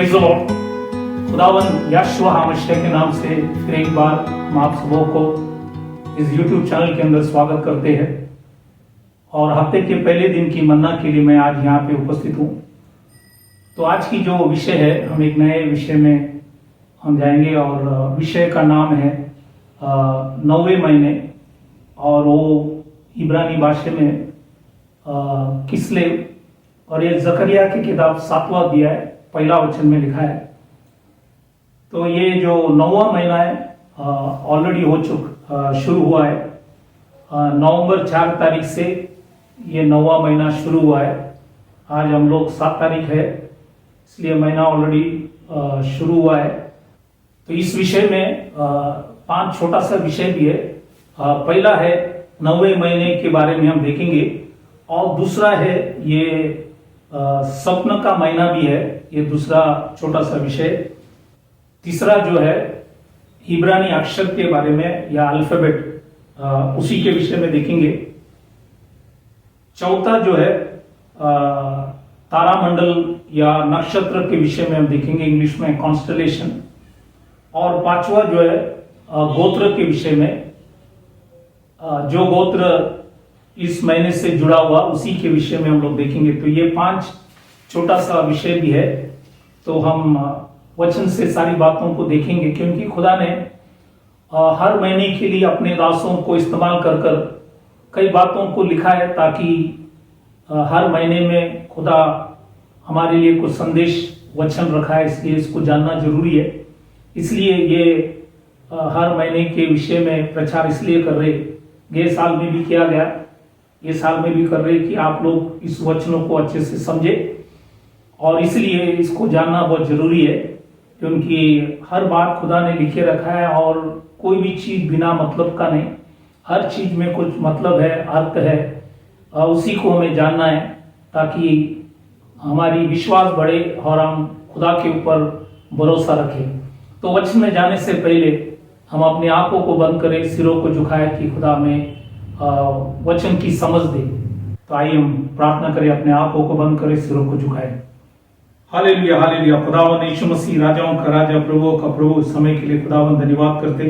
Praise the Lord. खुदावन यहोशू मसीह के नाम से फिर एक बार हम आप सबों को इस YouTube चैनल के अंदर स्वागत करते हैं। और हफ्ते के पहले दिन की मन्ना के लिए मैं आज यहाँ पे उपस्थित हूँ। तो आज की जो विषय है, हम एक नए विषय में हम जाएंगे और विषय का नाम है 9वें महीने, और वो इब्रानी भाषा में किस्लेव, और ये जकरिया की किताब 7वां अध्याय पहला वचन में लिखा है। तो ये जो 9वां महीना है ऑलरेडी शुरू हुआ है। नवंबर 4 तारीख से ये 9वां महीना शुरू हुआ है। आज हम लोग 7 तारीख है, इसलिए महीना ऑलरेडी शुरू हुआ है। तो इस विषय में 5 छोटा सा विषय भी है। पहला है 9वें महीने के बारे में हम देखेंगे, और दूसरा है ये स्वप्न का महीना भी है, ये दूसरा छोटा सा विषय। तीसरा जो है इब्रानी अक्षर के बारे में या अल्फाबेट, उसी के विषय में देखेंगे। चौथा जो है तारामंडल या नक्षत्र के विषय में हम देखेंगे, इंग्लिश में कॉन्स्टलेशन। और 5वां जो है गोत्र के विषय में, जो गोत्र इस महीने से जुड़ा हुआ उसी के विषय में हम लोग देखेंगे। तो ये 5 छोटा सा विषय भी है। तो हम वचन से सारी बातों को देखेंगे, क्योंकि खुदा ने हर महीने के लिए अपने दासों को इस्तेमाल कर कर कई बातों को लिखा है, ताकि हर महीने में खुदा हमारे लिए कुछ संदेश वचन रखा है, इसलिए इसको जानना जरूरी है। इसलिए ये हर महीने के विषय में प्रचार इसलिए कर रहे, गए साल में भी किया गया, ये साल में भी कर रहे कि आप लोग इस वचनों को अच्छे से समझे, और इसलिए इसको जानना बहुत जरूरी है, क्योंकि हर बात खुदा ने लिखे रखा है, और कोई भी चीज बिना मतलब का नहीं, हर चीज में कुछ मतलब है, अर्थ है, उसी को हमें जानना है, ताकि हमारी विश्वास बढ़े और हम खुदा के ऊपर भरोसा रखें। तो वचन में जाने से पहले हम अपनी आंखों को बंद करें, सिरों को झुकाए कि खुदा में वचन की समझ दे। तो आइए हम प्रार्थना करें, अपने आंखों को बंद करें, सिरों को झुकाएं। Hallelujah hallelujah. खुदावन यीशु मसीह, राजाओं का राजा, प्रभुओं का प्रभु, समय के लिए खुदावन धन्यवाद करते।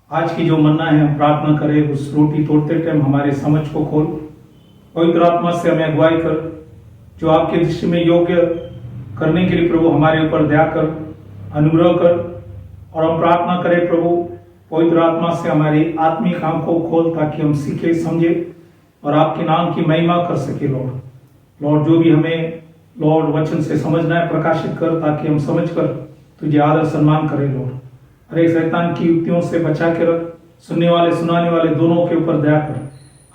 आज की जो मन्ना है, हम प्रार्थना करें उस रोटी तोड़ते टाइम हमारे समझ को खोल, पवित्र आत्मा से हमें अगुवाई कर, जो आपके दृष्टि में योग्य करने के लिए प्रभु हमारे ऊपर दया कर, अनुग्रह कर। और हम प्रार्थना करें प्रभु, पवित्र आत्मा से हमारी आत्मिक आंखों को खोल, ताकि हम सीखे समझे और आपके नाम की महिमा कर सके। लॉर्ड जो भी हमें लॉर्ड वचन से समझना है, प्रकाशित कर, ताकि हम समझकर तुझे आदर सम्मान करें। लॉर्ड अरे शैतान की युक्तियों से बचा के रख, सुनने वाले सुनाने वाले दोनों के ऊपर दया कर।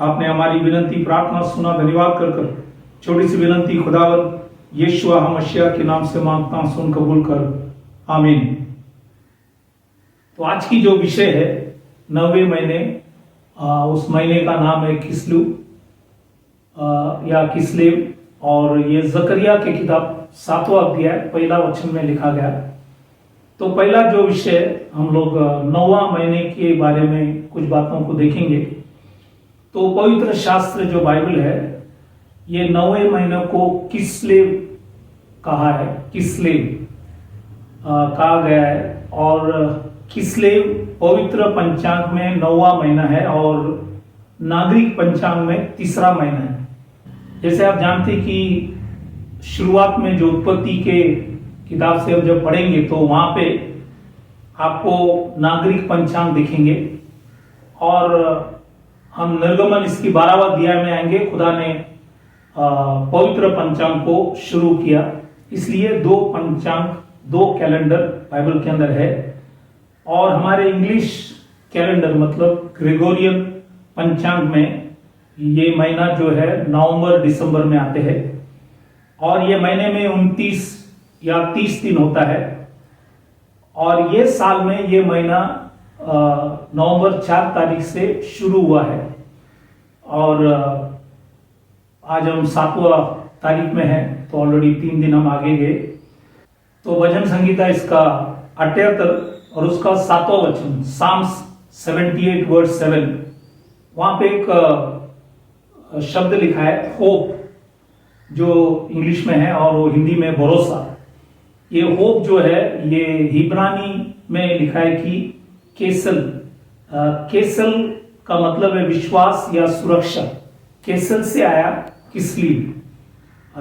आपने हमारी विनती प्रार्थना सुना, धन्यवाद कर छोटी सी विनती खुदावन यीशु मसीह के नाम से मांगता हूं, सुन कबूल कर, आमीन। तो आज की जो विषय है 9वें महीने, उस महीने का नाम है किस्लू या किस्लेव, और ये जकरिया की किताब 7वां अध्याय पहला वचन में लिखा गया। तो पहला जो विषय हम लोग 9वां महीने के बारे में कुछ बातों को देखेंगे। तो पवित्र शास्त्र जो बाइबल है, ये 9वें महीने को किस्लेव कहा है, किस्लेव कहा गया है। और किस्लेव पवित्र पंचांग में 9वां महीना है, और नागरिक पंचांग में 3रा महीना है। जैसे आप जानते कि शुरुआत में जो उत्पत्ति के किताब से हम जब पढ़ेंगे, तो वहां पे आपको नागरिक पंचांग दिखेंगे, और हम निर्गमन इसकी 12वां अध्याय में आएंगे। खुदा ने पवित्र पंचांग को शुरू किया, इसलिए 2 पंचांग, 2 कैलेंडर बाइबल के अंदर है। और हमारे इंग्लिश कैलेंडर मतलब ग्रेगोरियन पंचांग में ये महीना जो है नवंबर दिसंबर में आते हैं, और ये महीने में 29 या 30 दिन होता है। और ये साल में ये महीना नवंबर 4 तारीख से शुरू हुआ है, और आज हम 7वां तारीख में हैं, तो ऑलरेडी 3 दिन हम आगे गए। तो भजन संगीता इसका 78 और उसका 7वां वचन, साम्स 78 वर्स 7, वहां पे एक शब्द लिखा है होप, जो इंग्लिश में है, और वो हिंदी में भरोसा। ये होप जो है ये हिब्रानी में लिखा है कि केसल। केसल का मतलब है विश्वास या सुरक्षा। केसल से आया किस्लीव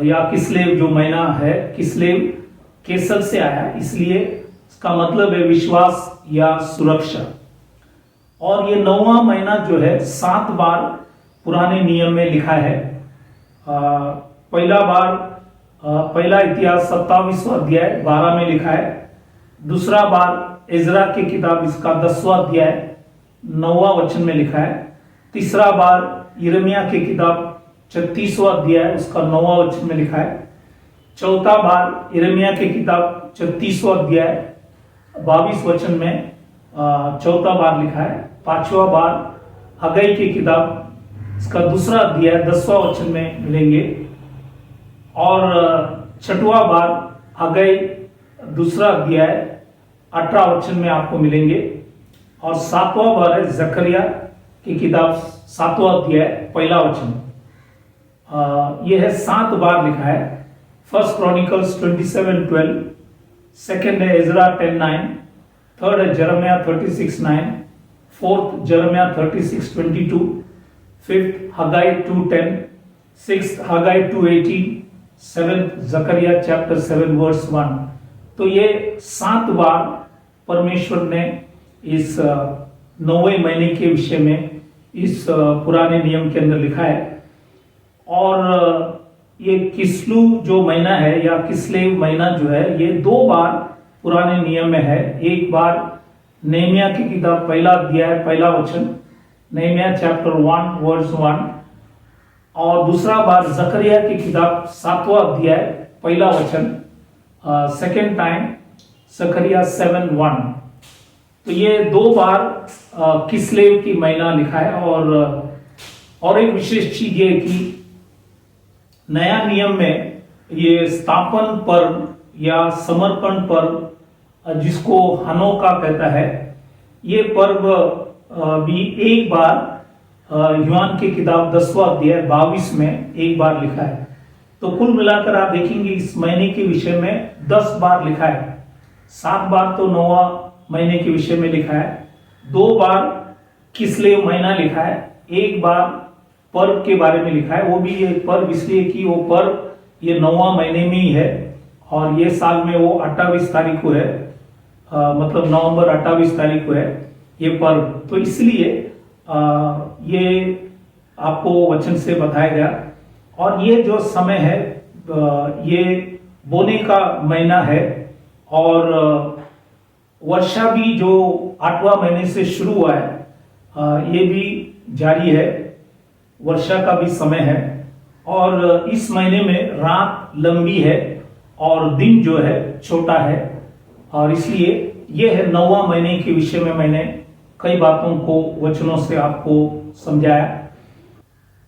या किस्लेव, जो महीना है किस्लेव केसल से आया, इसलिए इसका मतलब है विश्वास या सुरक्षा। और ये 9वां महीना जो है 7 बार पुराने नियम में लिखा है। पहला इतिहास 27वां अध्याय 12 में लिखा है। दूसरा बार इज़रा की किताब इसका 10वां अध्याय 9वां वचन में लिखा है। तीसरा बार यिर्मयाह की किताब 36वां अध्याय उसका 9वां वचन में लिखा है। चौथा बार यिर्मयाह की किताब 36वां अध्याय 22 वचन में चौथा बार लिखा है। 5वां बार हगई की किताब इसका 2रा अध्याय 10वां वचन में मिलेंगे। और 6वां बार हगई 2रा अध्याय 18 वचन में आपको मिलेंगे। और 7वां बार है जकरिया की किताब 7वां अध्याय 1 वचन। यह है 7 बार लिखा है। फर्स्ट क्रॉनिकल्स 27:12, सेकेंड है इज़रा 10:9, थर्ड है जरमिया 36:9, फोर्थ जरमिया 36:22, फिफ्थ हगाई 2:10, सिक्स्थ हगाई 2:18, सेवेंथ जकरिया चैप्टर 7 वर्स 1। तो ये 7 बार परमेश्वर ने इस 9वें महीने के विषय में इस पुराने नियम के अंदर लिखा है। और ये किस्लू जो महीना है या किस्लेव महीना जो है ये 2 बार पुराने नियम में है। एक बार नेहमिया की किताब 1 अध्याय 1 वचन, नेहमिया चैप्टर 1 वर्स 1। और दूसरा बार जकरिया की किताब 7वां अध्याय 1 वचन, सेकेंड टाइम जकरिया 7:1। तो ये 2 बार किस्लेव की महीना लिखा है। और एक विशेष चीज ये कि नया नियम में ये स्थापन पर्व या समर्पण पर्व जिसको हनोका कहता है, ये पर्व भी एक बार यूहान की किताब 10वां अध्याय 22 में एक बार लिखा है। तो कुल मिलाकर आप देखेंगे इस महीने के विषय में 10 बार लिखा है। 7 बार तो 9वां महीने के विषय में लिखा है, 2 बार किस्लेव महीना लिखा है, एक बार पर्व के बारे में लिखा है। वो भी ये पर्व इसलिए कि वो पर्व ये 9वां महीने में ही है और ये साल में वो 28 तारीख को है, मतलब नवंबर 28 तारीख को है ये पर्व। तो इसलिए ये आपको वचन से बताया गया। और ये जो समय है ये बोने का महीना है। और वर्षा भी जो 8वां महीने से शुरू हुआ है ये भी जारी है, वर्षा का भी समय है। और इस महीने में रात लंबी है और दिन जो है छोटा है। और इसलिए ये है 9वां महीने के विषय में मैंने कई बातों को वचनों से आपको समझाया।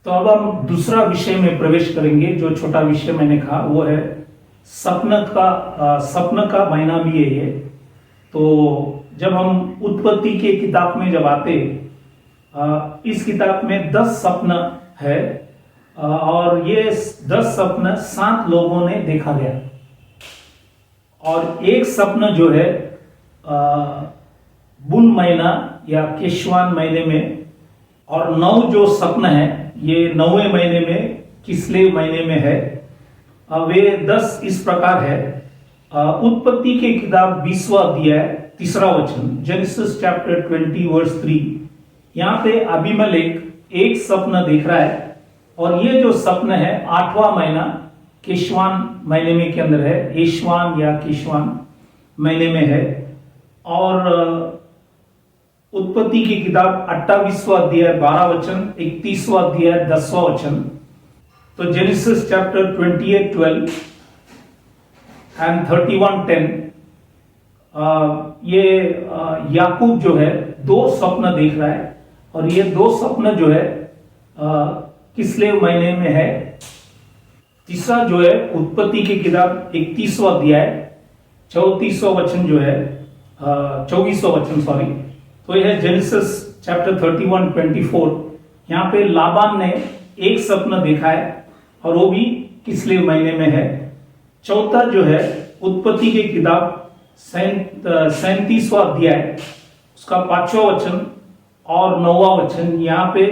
तो अब हम दूसरा विषय में प्रवेश करेंगे। जो छोटा विषय मैंने कहा वो है सपन का महीना भी है ये। तो जब हम उत्पत्ति के किताब में जब आते, इस किताब में 10 सपना है और ये 10 सपना 7 लोगों ने देखा गया। और एक सपना जो है बुल महीना या केशवान महीने में, और 9 जो सपना है ये 9वें महीने में किस्लेव महीने में है। वे 10 इस प्रकार है। उत्पत्ति के किताब 20वां अध्याय 3रा वचन, जेनेसिस चैप्टर 20 वर्स 3। यहाँ पे अबीमेलेक एक सपना देख रहा है और ये जो सपना है 8वां महीना केशवान महीने में के अंदर है, एशवान या केशवान महीने में है। और उत्पत्ति की किताब 28वां अध्याय 12 वचन, 31वां अध्याय 10वां वचन। तो जेनेसिस चैप्टर 28:12 एंड 31:10 ये याकूब जो है 2 स्वप्न देख रहा है और ये 2 स्वप्न जो है किस्लेव महीने में है। तीसरा जो है उत्पत्ति की किताब 31वां अध्याय 34वां वचन जो है 24वां वचन सॉरी, तो यह है जेनेसिस चैप्टर 31:24। यहाँ पे लाबान ने एक सपना देखा है और वो भी किस्लेव महीने में है। चौथा जो है उत्पत्ति की किताब 37वां अध्याय उसका 5वां वचन और 9वां वचन। यहाँ पे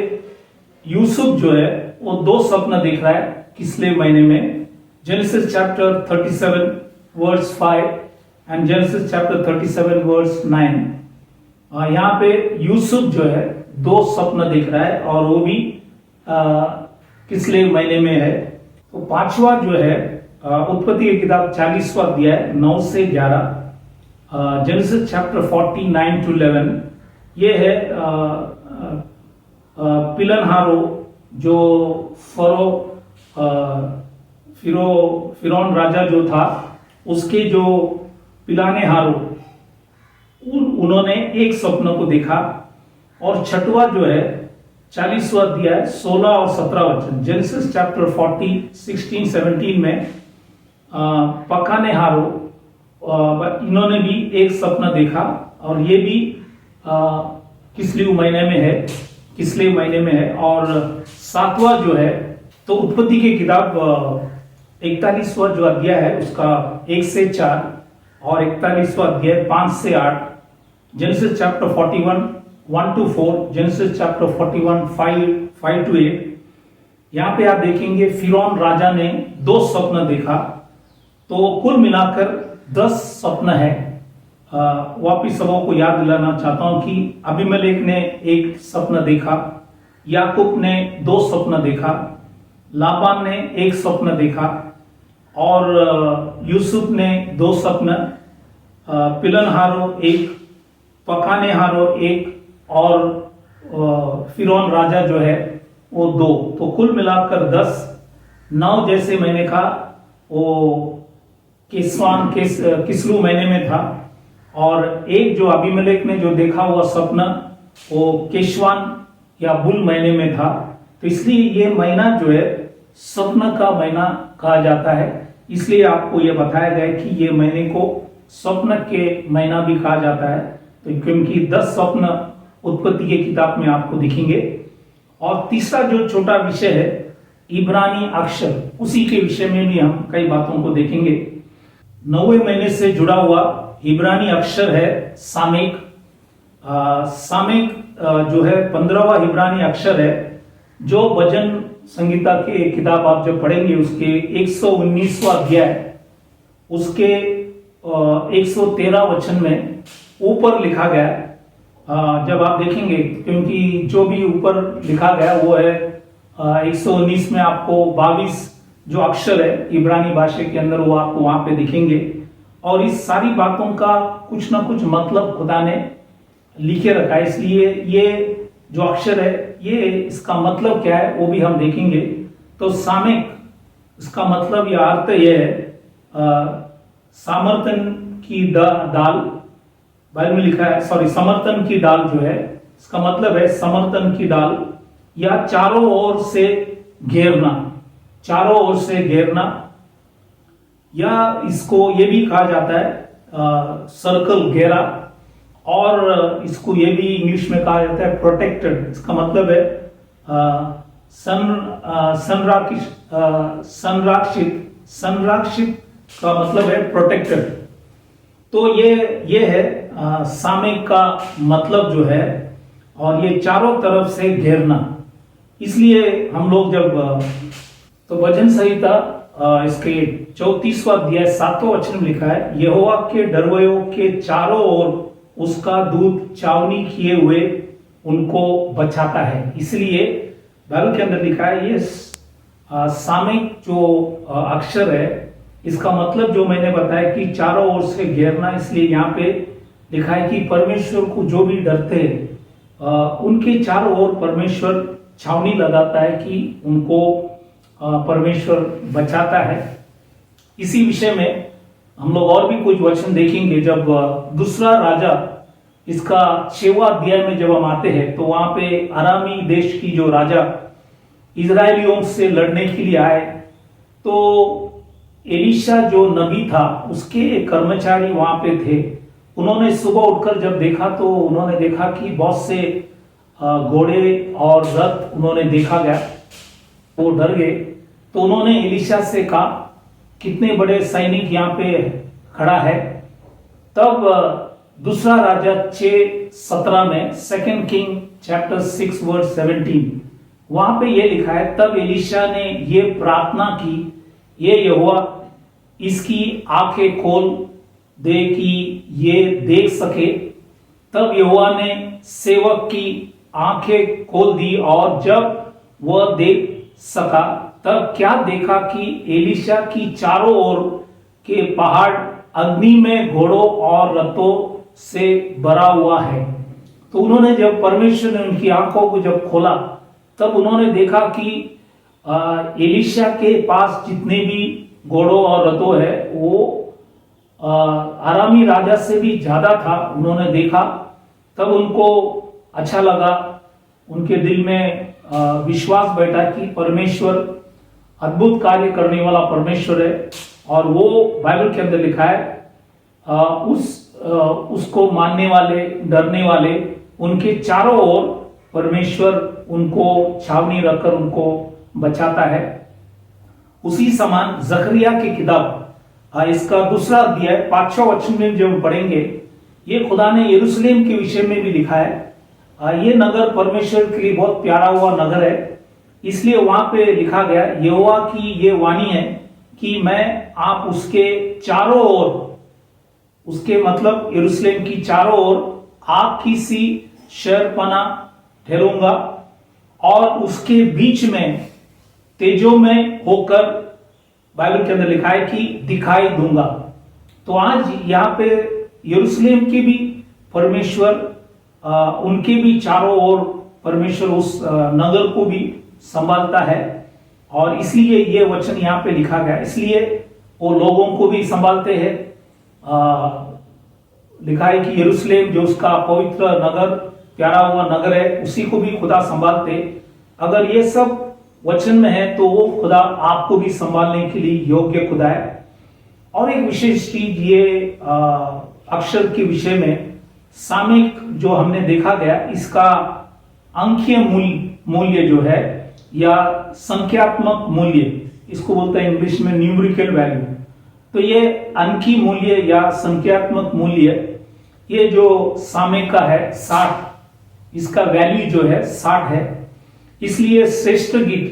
यूसुफ जो है वो दो स्वप्न देख रहा है पिछले महीने में। Genesis chapter 37 verse 5 and Genesis chapter 37 verse 9। यहाँ पे यूसुफ जो है दो स्वप्न देख रहा है और वो भी पिछले महीने में है। तो पांचवा जो है उत्पत्ति की किताब 40वां अध्याय 9 से 11, जेनेसिस चैप्टर 49 to 11। ये है पिलनहारो जो फिरौन राजा जो था उसके जो पिलाने हारो उन्होंने एक स्वप्न को देखा। और छठवा जो है 40वां अध्याय 16 और 17 वचन, जेनेसिस चैप्टर 40 16 17 में पकाने हारो इन्होंने भी एक स्वप्न देखा और ये भी पिछले महीने में है। और सातवां जो है तो उत्पत्ति की किताब 41वां जो अध्याय है उसका 1 से 4 और 41वां अध्याय 5 से 8, genesis chapter 41 1 to 4, genesis chapter 41 5 to 8। यहाँ पे आप देखेंगे फिरौन राजा ने दो स्वप्न देखा। तो कुल मिलाकर 10 स्वप्न है। वापिस सबों को याद दिलाना चाहता हूं कि अबीमेलेक ने एक स्वप्न देखा, याकूब ने दो स्वप्न देखा, लाबान ने एक स्वप्न देखा और यूसुफ ने दो स्वप्न, पिलनहारो एक, पकानेहारो एक और फिरौन राजा जो है वो 2। तो कुल मिलाकर 10। 9 जैसे मैंने कहा वो किस्लू महीने में था और एक जो अबीमेलेक ने जो देखा हुआ स्वप्न वो केशवान या बुल महीने में था। तो इसलिए ये महीना जो है स्वप्न का महीना कहा जाता है। इसलिए आपको ये बताया गया कि ये महीने को स्वप्न के महीना भी कहा जाता है। तो क्योंकि 10 स्वप्न उत्पत्ति के किताब में आपको दिखेंगे। और तीसरा जो छोटा विषय है इब्रानी अक्षर, उसी के विषय में भी हम कई बातों को देखेंगे। 9वें महीने से जुड़ा हुआ इब्रानी अक्षर है सामेक। जो है 15वां इब्रानी अक्षर है जो भजन संगीता के किताब आप जब पढ़ेंगे उसके 119वां अध्याय उसके 113 वचन में ऊपर लिखा गया। जब आप देखेंगे क्योंकि जो भी ऊपर लिखा गया वो है 119 में आपको 22 जो अक्षर है इब्रानी भाषा के अंदर वो आपको वहां पे दिखेंगे। और इस सारी बातों का कुछ ना कुछ मतलब खुदा ने लिखे रखा है। इसलिए ये जो अक्षर है ये इसका मतलब क्या है वो भी हम देखेंगे। तो सामेक इसका मतलब या अर्थ ये है समर्थन की दाल, बाइबल में लिखा है समर्थन की डाल जो है इसका मतलब है समर्थन की डाल या चारों ओर से घेरना, चारों ओर से घेरना, या इसको ये भी कहा जाता है सर्कल घेरा। और इसको ये भी इंग्लिश में कहा जाता है प्रोटेक्टेड। इसका मतलब है संरक्षित का मतलब है प्रोटेक्टेड। तो ये है सामेक का मतलब जो है, और ये चारों तरफ से घेरना। इसलिए हम लोग जब तो भजन संहिता इसके 34वां अध्याय 7वां वचन में लिखा है यहोवा के डरवयों के चारों ओर उसका दूत चावनी किए हुए उनको बचाता है। इसलिए बाइबल के अंदर लिखा है ये सामेक जो अक्षर है इसका मतलब जो मैंने बताया कि चारों ओर से घेरना। इसलिए यहाँ पे लिखा है कि परमेश्वर को जो भी डरते हैं उनके चारों ओर परमेश्वर छावनी लगाता है कि उनको परमेश्वर बचाता है। इसी विषय में हम लोग और भी कुछ वचन देखेंगे। जब दूसरा राजा इसका 6वां अध्याय में जब हम आते हैं तो वहां पे अरामी देश की जो राजा इजरायलियों से लड़ने के लिए आए तो एलिशा जो नबी था उसके कर्मचारी वहां पे थे। उन्होंने सुबह उठकर जब देखा तो उन्होंने देखा कि बहुत से घोड़े और रथ उन्होंने देखा गया, वो डर गए। तो उन्होंने एलिशा से कहा कितने बड़े सैनिक यहाँ पे खड़ा है। तब दूसरा राजा 6:17 में, 2 किंग चैप्टर 6 वर्स 17, वहां पे ये लिखा है, तब एलीशा ने ये प्रार्थना की, ये यहोवा इसकी आंखें खोल दे कि ये देख सके। तब यहोवा ने सेवक की आंखें खोल दी, और जब वह देख सका तब क्या देखा कि एलीशा की चारों ओर के पहाड़ अग्नि में घोड़ों और रथों से भरा हुआ है। तो उन्होंने, जब परमेश्वर ने उनकी आंखों को जब खोला, तब उन्होंने देखा कि एलीशा के पास जितने भी घोड़ों और रथों है वो आरामी राजा से भी ज्यादा था। उन्होंने देखा, तब उनको अच्छा लगा, उनके दिल में विश्वास बैठा कि परमेश्वर अद्भुत कार्य करने वाला परमेश्वर है। और वो बाइबल के अंदर लिखा है, उसको मानने वाले, डरने वाले, उनके चारों ओर परमेश्वर उनको छावनी रखकर उनको बचाता है। उसी समान जकरिया की किताब, इसका दूसरा अध्याय 5वां वचन में जब पढ़ेंगे, ये खुदा ने यरूशलेम के विषय में भी लिखा है। ये नगर परमेश्वर के लिए बहुत प्यारा हुआ नगर है, इसलिए वहां पे लिखा गया, यहोवा की ये वाणी है कि मैं आप उसके चारों ओर, उसके मतलब यरूशलेम की चारों ओर आग की सी शहरपना ठहरूंगा, और उसके बीच में तेजों में होकर, बाइबल के अंदर लिखा है कि दिखाई दूंगा। तो आज यहाँ पे यरूशलेम के भी परमेश्वर, उनके भी चारों ओर परमेश्वर उस नगर को भी संभालता है, और इसलिए ये वचन यहाँ पे लिखा गया, इसलिए वो लोगों को भी संभालते हैं। लिखा है कि यरूशलेम जो उसका पवित्र नगर, प्यारा हुआ नगर है, उसी को भी खुदा संभालते। अगर ये सब वचन में है तो वो खुदा आपको भी संभालने के लिए योग्य खुदा है। और एक विशेष चीज, ये अक्षर के विषय में सामयिक जो हमने देखा गया, इसका अंकीय मूल्य जो है, या संख्यात्मक मूल्य, इसको बोलते हैं इंग्लिश में न्यूमेरिकल वैल्यू। तो ये अंकी मूल्य या संख्यात्मक मूल्य, ये जो सामयिक का है 60, इसका वैल्यू जो है 60 है। इसलिए श्रेष्ठ गीत,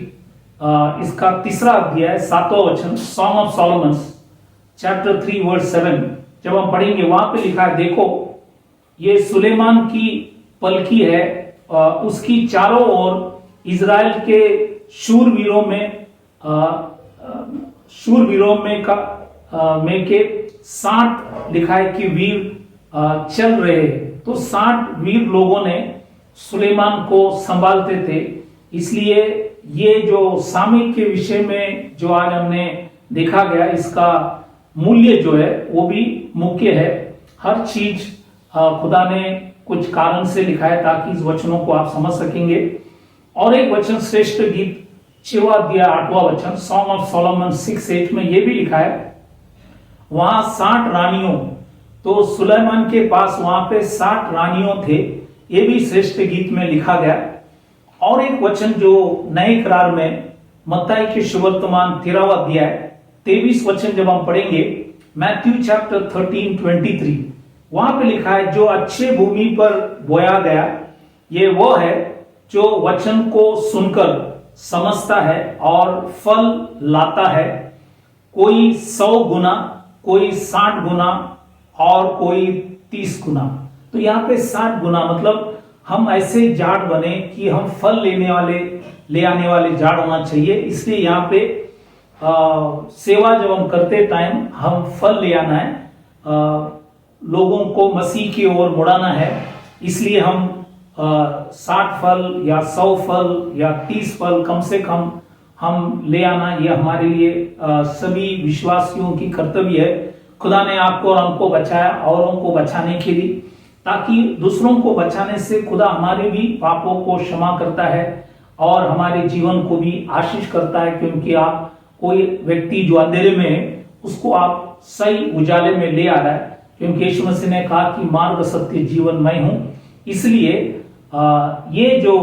इसका तीसरा अध्याय 7वां वचन, song of Solomon's chapter 3 verse 7, जब हम पढ़ेंगे, वहां पे लिखा है, देखो ये सुलेमान की पलकी है, उसकी चारों ओर इज़राइल के शूरवीरों में के 60 लिखा है कि वीर चल रहे हैं। तो 60 वीर लोगों ने सुलेमान को संभालते थे। इसलिए ये जो सामयिक के विषय में जो आज हमने देखा गया, इसका मूल्य जो है वो भी मुख्य है। हर चीज खुदा ने कुछ कारण से लिखा है ताकि इस वचनों को आप समझ सकेंगे। और एक वचन श्रेष्ठ गीत 6वां अध्याय 8वां वचन, सॉन्ग ऑफ सोलोमन 6:8 में ये भी लिखा है, वहां 60 रानियों, तो सुलेमान के पास वहां पे 60 रानियों थे। ये भी श्रेष्ठ गीत में लिखा गया। और एक वचन जो नए करार में मत्ताई के सुवर्तमान 13वां अध्याय 23 वचन जब हम पढ़ेंगे, मैथ्यू चैप्टर 13:23, वहां पे लिखा है, जो अच्छे भूमि पर बोया गया, ये वो है जो वचन को सुनकर समझता है और फल लाता है, कोई 100 गुना, कोई 60 गुना और कोई 30 गुना। तो यहाँ पे 60 गुना मतलब हम ऐसे झाड़ बने कि हम फल ले आने वाले झाड़ होना चाहिए। इसलिए यहाँ पे सेवा जब हम करते टाइम हम फल ले आना है, लोगों को मसीह की ओर मुड़ाना है। इसलिए हम 60 फल या 100 फल या 30 फल कम से कम हम ले आना, ये हमारे लिए सभी विश्वासियों की कर्तव्य है। खुदा ने आपको और हमको बचाया औरों को बचाने के लिए, ताकि दूसरों को बचाने से खुदा हमारे भी पापों को क्षमा करता है और हमारे जीवन को भी आशीष करता है। क्योंकि आप कोई व्यक्ति जो अंधेरे में है उसको आप सही उजाले में ले आ रहा है, क्योंकि यीशु मसीह ने कहा कि मार्ग सत्य जीवन मैं हूं। इसलिए ये जो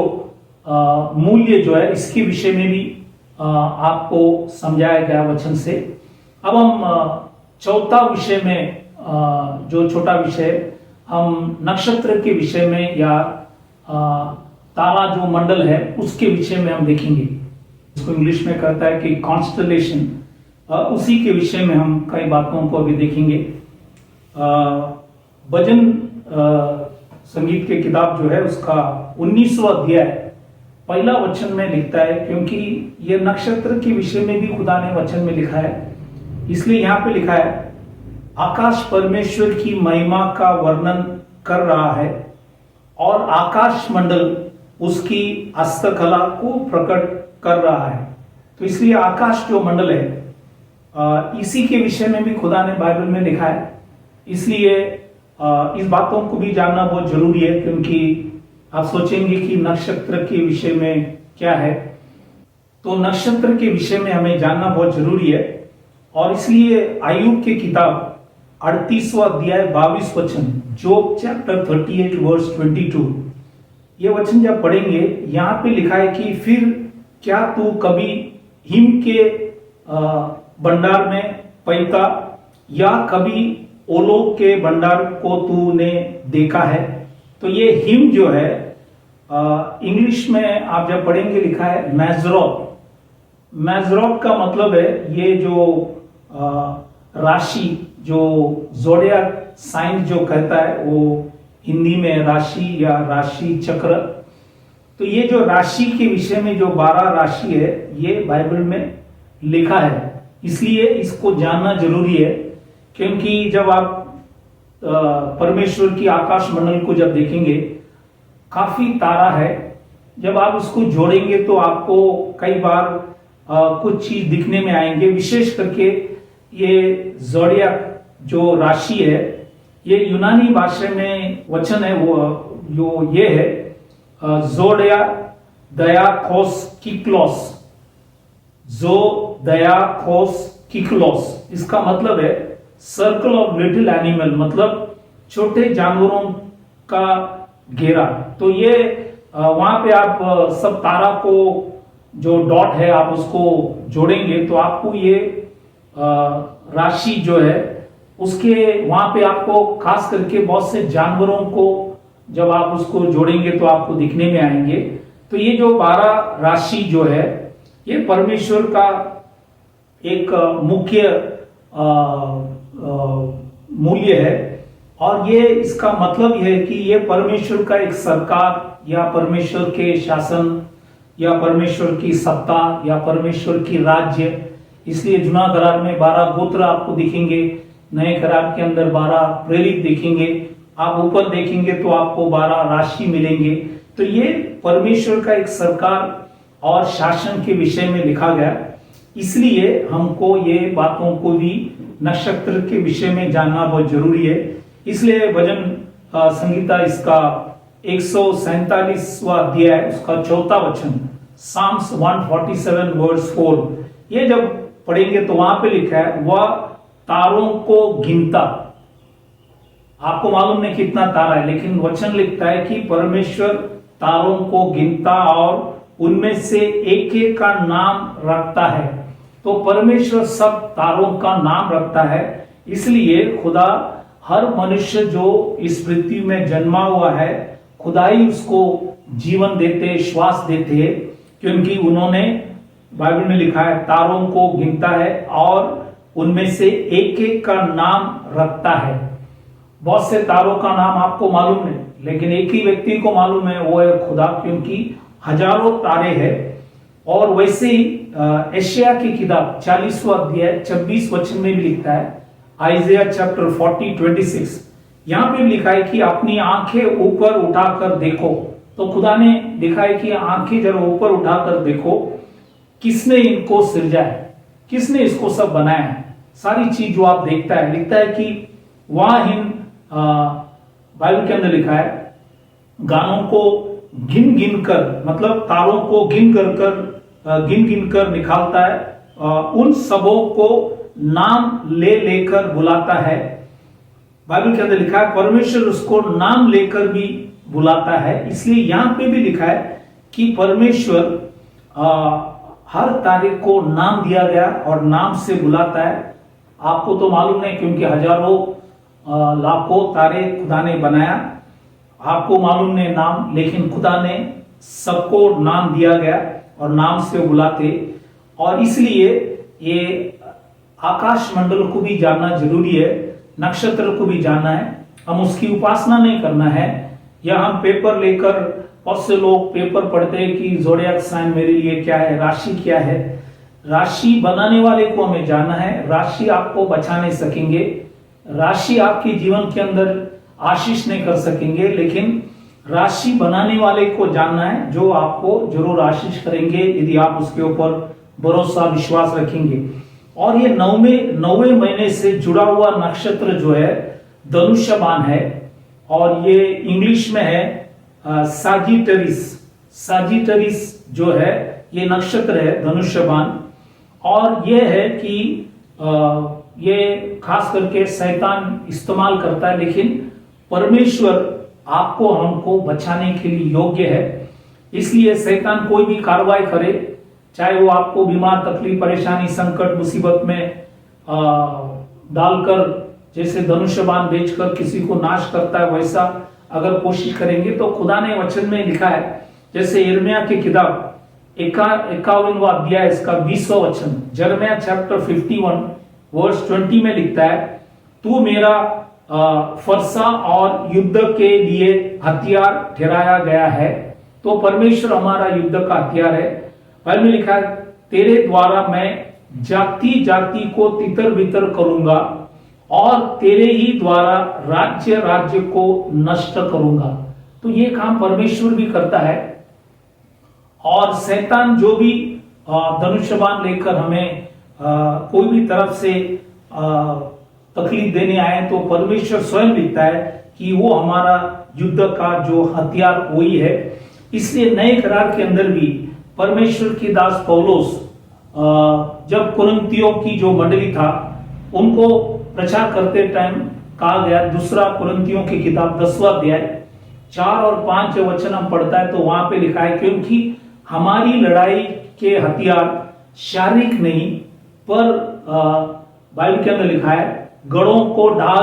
मूल्य जो है इसके विषय में भी आपको समझाया गया वचन से। अब हम चौथा विषय में जो छोटा विषय हम नक्षत्र के विषय में या तारा जो मंडल है उसके विषय में हम देखेंगे। इसको इंग्लिश में कहता है कि कॉन्स्टलेशन। उसी के विषय में हम कई बातों को अभी देखेंगे। भजन संगीत की किताब जो है उसका 19वां अध्याय पहला वचन में लिखता है, क्योंकि ये नक्षत्र के विषय में भी खुदा ने वचन में लिखा है, इसलिए यहाँ पे लिखा है आकाश परमेश्वर की महिमा का वर्णन कर रहा है और आकाश मंडल उसकी हस्तकला को प्रकट कर रहा है। तो इसलिए आकाश जो मंडल है इसी के विषय में भी खुदा ने बाइबल में लिखा है। इसलिए इस बातों को भी जानना बहुत जरूरी है, क्योंकि आप सोचेंगे कि नक्षत्र के विषय में क्या है, तो नक्षत्र के विषय में हमें जानना बहुत जरूरी है। और इसलिए आयुब की किताब 38वां अध्याय 22 वचन, जोब चैप्टर 38 वर्स 22, ये वचन जब पढ़ेंगे यहाँ पे लिखा है कि फिर क्या तू कभी हिम के भंडार में पैता या कभी ओलों के भंडार को तूने देखा है। तो ये हिम जो है इंग्लिश में आप जब पढ़ेंगे लिखा है मैजरॉट। मैजरॉट का मतलब है ये जो राशि, जो ज़ोडिएक साइन जो कहता है वो हिंदी में राशि या राशि चक्र। तो ये जो राशि के विषय में जो 12 राशि है ये बाइबल में लिखा है, इसलिए इसको जानना जरूरी है। क्योंकि जब आप परमेश्वर की आकाश मंडल को जब देखेंगे काफी तारा है, जब आप उसको जोड़ेंगे तो आपको कई बार कुछ चीज दिखने में आएंगे। विशेष करके ये ज़ोडिएक जो राशि है, ये यूनानी भाषा में वचन है वो जो ये है ज़ोडिया दयाखोस किक्लोस। ज़ोडियाकोस किक्लोस, इसका मतलब है सर्कल ऑफ लिटिल एनिमल, मतलब छोटे जानवरों का घेरा। तो ये वहां पे आप सब तारा को जो डॉट है आप उसको जोड़ेंगे तो आपको ये राशि जो है उसके वहां पे आपको खास करके बहुत से जानवरों को जब आप उसको जोड़ेंगे तो आपको दिखने में आएंगे। तो ये जो 12 राशि जो है ये परमेश्वर का एक मुख्य मूल्य है। और ये इसका मतलब यह है कि ये परमेश्वर का एक सरकार या परमेश्वर के शासन या परमेश्वर की सत्ता या परमेश्वर की राज्य। इसलिए जुना करार में 12 गोत्र आपको दिखेंगे, नए करार के अंदर 12 प्रेरित दिखेंगे, आप ऊपर देखेंगे तो आपको 12 राशि मिलेंगे। तो ये परमेश्वर का एक सरकार और शासन के विषय में लिखा गया, इसलिए हमको ये बातों को भी नक्षत्र के विषय में जानना बहुत जरूरी है। इसलिए भजन संगीता इसका 147वां अध्याय उसका 4था वचन, साम्स 147 वर्स 4, ये जब पढ़ेंगे तो वहां पे लिखा है वह तारों को गिनता। आपको मालूम नहीं कितना तारा है, लेकिन वचन लिखता है कि परमेश्वर तारों को गिनता और उनमें से एक एक का नाम रखता है। तो परमेश्वर सब तारों का नाम रखता है, इसलिए खुदा हर मनुष्य जो इस पृथ्वी में जन्मा हुआ है खुदा ही उसको जीवन देते, श्वास देते, क्योंकि उन्होंने बाइबल में लिखा है तारों को गिनता है और उनमें से एक एक का नाम रखता है। बहुत से तारों का नाम आपको मालूम नहीं, लेकिन एक ही व्यक्ति को मालूम है, वो है खुदा, क्योंकि हजारों तारे हैं। और वैसे ही एशिया की किताब 40वां अध्याय 26 वचन में भी लिखता है, आइजिया चैप्टर 40:26, यहाँ पे लिखा है कि अपनी आंखें ऊपर उठाकर देखो। तो खुदा ने लिखा है कि आंखें जरा ऊपर उठाकर देखो, किसने इनको सृजा है, किसने इसको सब बनाया है। सारी चीज जो आप देखता है, लिखता है कि वहां बाइबल के अंदर लिखा है गानों को गिन गिन कर, मतलब तारों को गिन कर निकालता है, उन सबों को नाम ले लेकर बुलाता है। बाइबल के अंदर लिखा है परमेश्वर उसको नाम लेकर भी बुलाता है। इसलिए यहां पे भी लिखा है कि परमेश्वर हर तारे को नाम दिया गया और नाम से बुलाता है। आपको तो मालूम नहीं, क्योंकि हजारों लाखों तारे खुदा ने बनाया, आपको मालूम नहीं नाम, लेकिन खुदा ने सबको नाम दिया गया और नाम से बुलाते। और इसलिए ये आकाश मंडल को भी जानना जरूरी है, नक्षत्र को भी जानना है। हम उसकी उपासना नहीं करना है, या हम पेपर लेकर, बहुत से लोग पेपर पढ़ते हैं कि ज़ोडिएक साइन मेरे लिए क्या है, राशि क्या है। राशि बनाने वाले को हमें जानना है, राशि आपको बचा नहीं सकेंगे, राशि आपके जीवन के अंदर आशीष नहीं कर सकेंगे, लेकिन राशि बनाने वाले को जानना है, जो आपको जरूर आशीष करेंगे यदि आप उसके ऊपर भरोसा विश्वास रखेंगे। और ये नौवे महीने से जुड़ा हुआ नक्षत्र जो है धनुष्यबान है, और ये इंग्लिश में है साजिटरिस। साजिटरिस जो है ये नक्षत्र है धनुष्यबान, और ये है कि ये खास करके शैतान इस्तेमाल करता है, लेकिन परमेश्वर आपको हमको बचाने के लिए योग्य है। इसलिए शैतान कोई भी कार्रवाई करे, चाहे वो आपको बीमार, तकलीफ, परेशानी, संकट, मुसीबत में डालकर, जैसे धनुष्यबाण बेचकर किसी को नाश करता है, वैसा अगर कोशिश करेंगे तो खुदा ने वचन में लिखा है, जैसे यिर्मयाह की किताब 51वां अध्याय इसका 20वां वचन, यिर्मयाह चैप्टर 51 वर्स 20 में लिखता है, तू मेरा फरसा और युद्ध के लिए हथियार ठहराया गया है। तो परमेश्वर हमारा युद्ध का हथियार है। बाइबल में लिखा है, तेरे द्वारा मैं जाति जाति को तितर बितर करूंगा और तेरे ही द्वारा राज्य राज्य को नष्ट करूंगा। तो ये काम परमेश्वर भी करता है। और शैतान जो भी धनुष्यबाण लेकर हमें कोई भी तरफ से तकलीफ देने आए, तो परमेश्वर स्वयं लिखता है कि वो हमारा युद्ध का जो हथियार वही है। इसलिए नए करार के अंदर भी परमेश्वर की दास पौलुस जब कुरिन्थियों की जो मंडली था उनको प्रचार करते टाइम कहा गया, दूसरा कुरिन्थियों की किताब 10वां अध्याय 4 और 5 वचन हम पढ़ता है, तो वहां पे लिखा है, क्योंकि हमारी लड़ाई के हथियार शारीरिक नहीं, पर बाइबल के अंदर लिखा है, गढ़ों को ढा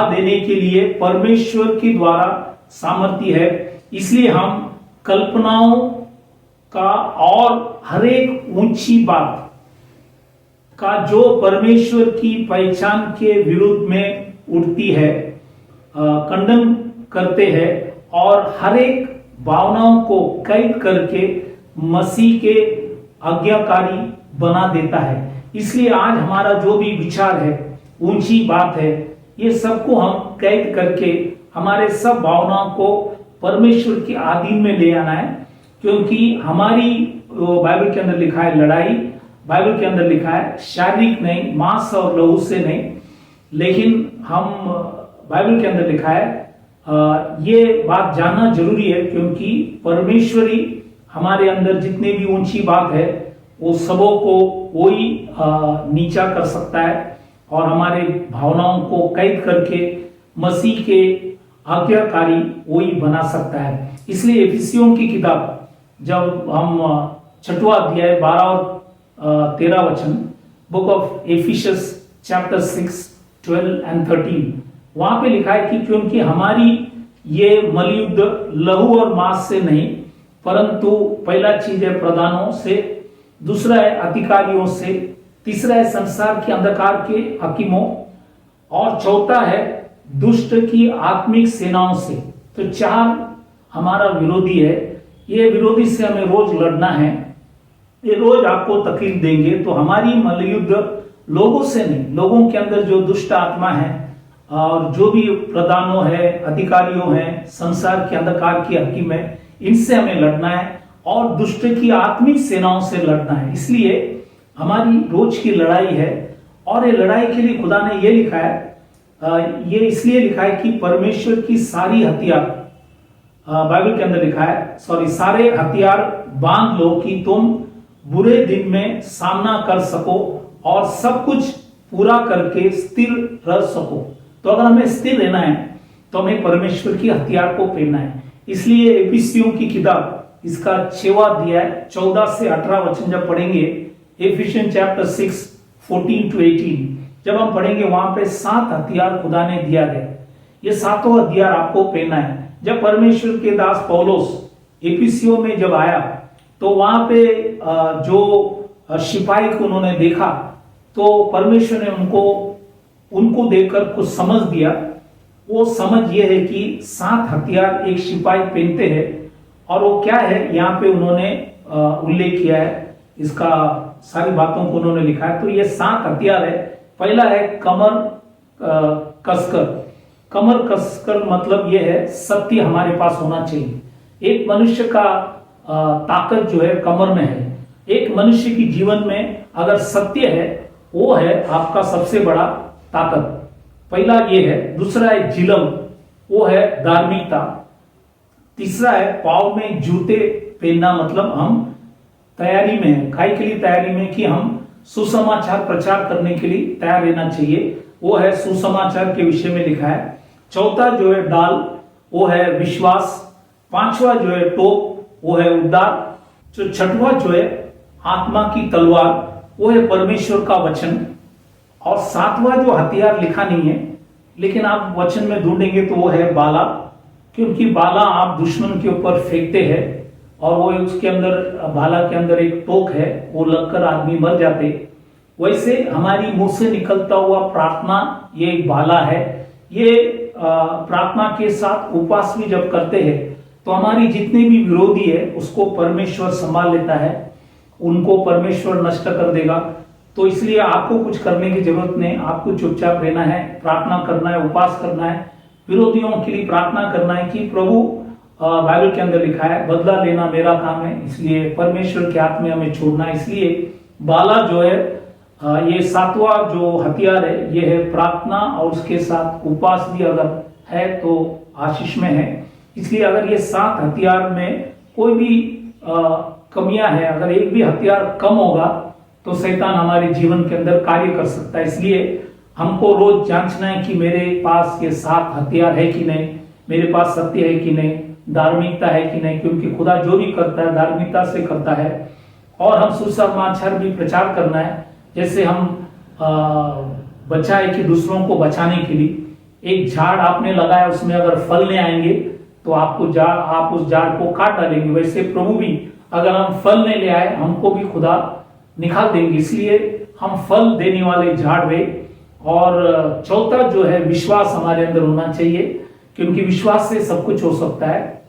देने के लिए परमेश्वर के द्वारा सामर्थ्य है। इसलिए हम कल्पनाओं का और हर एक ऊंची बात का जो परमेश्वर की पहचान के विरुद्ध में उठती है खंडन करते हैं, और हर एक भावनाओं को कैद करके मसीह के आज्ञाकारी बना देता है। इसलिए आज हमारा जो भी विचार है, ऊंची बात है, ये सबको हम कैद करके हमारे सब भावनाओं को परमेश्वर के अधीन में ले आना है। क्योंकि हमारी बाइबल के अंदर लिखा है लड़ाई, बाइबल के अंदर लिखा है शारीरिक नहीं, मांस और लहू से नहीं, लेकिन हम बाइबल के अंदर लिखा है ये बात जानना जरूरी है, क्योंकि परमेश्वरी हमारे अंदर जितने भी ऊंची बात है वो सबों को वही नीचा कर सकता है और हमारे भावनाओं को कैद करके मसीह के आज्ञाकारी वही बना सकता है। इसलिए एफिसियों की किताब जब हम 6वां अध्याय 12 और 13 वचन, book of efficiency chapter 6, 12 and 13, वहां पे लिखा है कि क्योंकि हमारी ये मलयुद्ध लहू और मांस से नहीं, परंतु पहला चीज है प्रधानों से, दूसरा है अधिकारियों से, तीसरा है संसार के अंधकार के हकीमों, और चौथा है दुष्ट की आत्मिक सेनाओं से। तो 4 हमारा विरोधी है। ये विरोधी से हमें रोज लड़ना है, ये रोज आपको तकलीफ देंगे। तो हमारी मलयुद्ध लोगों से नहीं, लोगों के अंदर जो दुष्ट आत्मा है और जो भी प्रधानों है, अधिकारियों हैं, संसार के अंधकार की हकीम है, इनसे हमें लड़ना है और दुष्ट की आत्मिक सेनाओं से लड़ना है। इसलिए हमारी रोज की लड़ाई है। और ये लड़ाई के लिए खुदा ने ये लिखा है, ये इसलिए लिखा है कि परमेश्वर की सारी हथियार, बाइबल के अंदर लिखा है, सारे हथियार बांध लो कि तुम बुरे दिन में सामना कर सको और सब कुछ पूरा करके स्थिर रह सको। तो अगर हमें स्थिर रहना है तो हमें परमेश्वर की हथियार को पहनना है। इसलिए एफिसियों की किताब इसका 6वां अध्याय 14 से 18 वचन जब पढ़ेंगे, एफिशियन चैप्टर 6 14 to 18 जब हम पढ़ेंगे वहां पे 7 हथियार खुदा ने दिया गया। ये सातों हथियार आपको पहनना है। जब परमेश्वर के दास पौलुस एफिसियों में जब आया तो वहां पे जो सिपाही को उन्होंने देखा तो परमेश्वर ने उनको देखकर कुछ समझ दिया। वो समझ ये है कि 7 हथियार एक सिपाही पहनते हैं और वो क्या है यहाँ पे उन्होंने उल्लेख किया है, इसका सारी बातों को उन्होंने लिखा है। तो ये 7 हथियार है। पहला है कमर कसकर। कमर कसकर मतलब ये है सत्य हमारे पास होना चाहिए। एक मनुष्य का ताकत जो है कमर में है। एक मनुष्य की जीवन में अगर सत्य है वो है आपका सबसे बड़ा ताकत। पहला ये है। दूसरा है जिलम, वो है धार्मिकता। तीसरा है पाँव में जूते पहनना, मतलब हम तैयारी में है। काय के लिए तैयारी में कि हम सुसमाचार प्रचार करने के लिए तैयार रहना चाहिए, वो है सुसमाचार के विषय में लिखा है। चौथा जो है डाल, वो है विश्वास। पांचवा जो है टोप, वो है उद्धार। जो छठवा जो है आत्मा की तलवार, वो है परमेश्वर का वचन। और सातवां जो हथियार लिखा नहीं है लेकिन आप वचन में ढूंढेंगे तो वो है बाला, क्योंकि बाला आप दुश्मन के ऊपर फेंकते हैं और वो उसके अंदर बाला के अंदर एक टोक है, वो लगकर आदमी मर जाते। वैसे हमारी मुंह से निकलता हुआ प्रार्थना ये एक बाला है। ये प्रार्थना के साथ उपवास भी जब करते हैं तो हमारी जितने भी विरोधी है उसको परमेश्वर संभाल लेता है, उनको परमेश्वर नष्ट कर देगा। तो इसलिए आपको कुछ करने की जरूरत नहीं, आपको चुपचाप रहना है, प्रार्थना करना है, उपवास करना है, विरोधियों के लिए प्रार्थना करना है कि प्रभु, बाइबल के अंदर लिखा है बदला लेना मेरा काम है, इसलिए परमेश्वर के हाथ में हमें छोड़ना है। इसलिए बाला जो है ये सातवां जो हथियार है ये है प्रार्थना, और उसके साथ उपवास भी अगर है तो आशीष में है। इसलिए अगर ये 7 हथियार में कोई भी कमियां है, अगर एक भी हथियार कम होगा तो शैतान हमारे जीवन के अंदर कार्य कर सकता है। इसलिए हमको रोज जांचना है कि मेरे पास ये 7 हथियार है कि नहीं, मेरे पास सत्य है कि नहीं, धार्मिकता है कि नहीं, क्योंकि खुदा जो भी करता है धार्मिकता से करता है। और हम सुसमाचार भी प्रचार करना है। जैसे हम बचा है कि दूसरों को बचाने के लिए एक झाड़ आपने लगाया, उसमें अगर फल नहीं आएंगे तो आप उस झाड़ को काट डालेंगे। वैसे प्रभु भी अगर हम फल नहीं ले आए हमको भी खुदा निकाल देंगे। इसलिए हम फल देने वाले झाड़ रहे। और चौथा जो है विश्वास हमारे अंदर होना चाहिए, क्योंकि विश्वास से सब कुछ हो सकता है।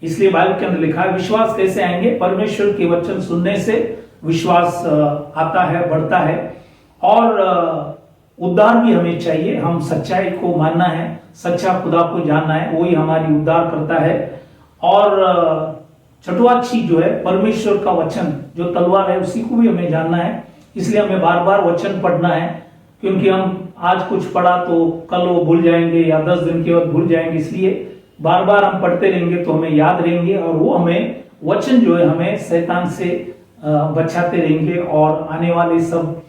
इसलिए बाइबल के अंदर लिखा है विश्वास कैसे आएंगे, परमेश्वर के वचन सुनने से विश्वास आता है, बढ़ता है। और उद्धार भी हमें चाहिए, हम सच्चाई को मानना है, सच्चा खुदा को जानना है, वही हमारी उद्धार करता है। और छठवां चीज जो है परमेश्वर का वचन जो तलवार है उसी को भी हमें जानना है। इसलिए हमें बार बार वचन पढ़ना है, क्योंकि हम आज कुछ पढ़ा तो कल वो भूल जाएंगे या 10 दिन के बाद भूल जाएंगे। इसलिए बार बार हम पढ़ते रहेंगे तो हमें याद रहेंगे, और वो हमें वचन जो है हमें शैतान से बचाते रहेंगे और आने वाली सब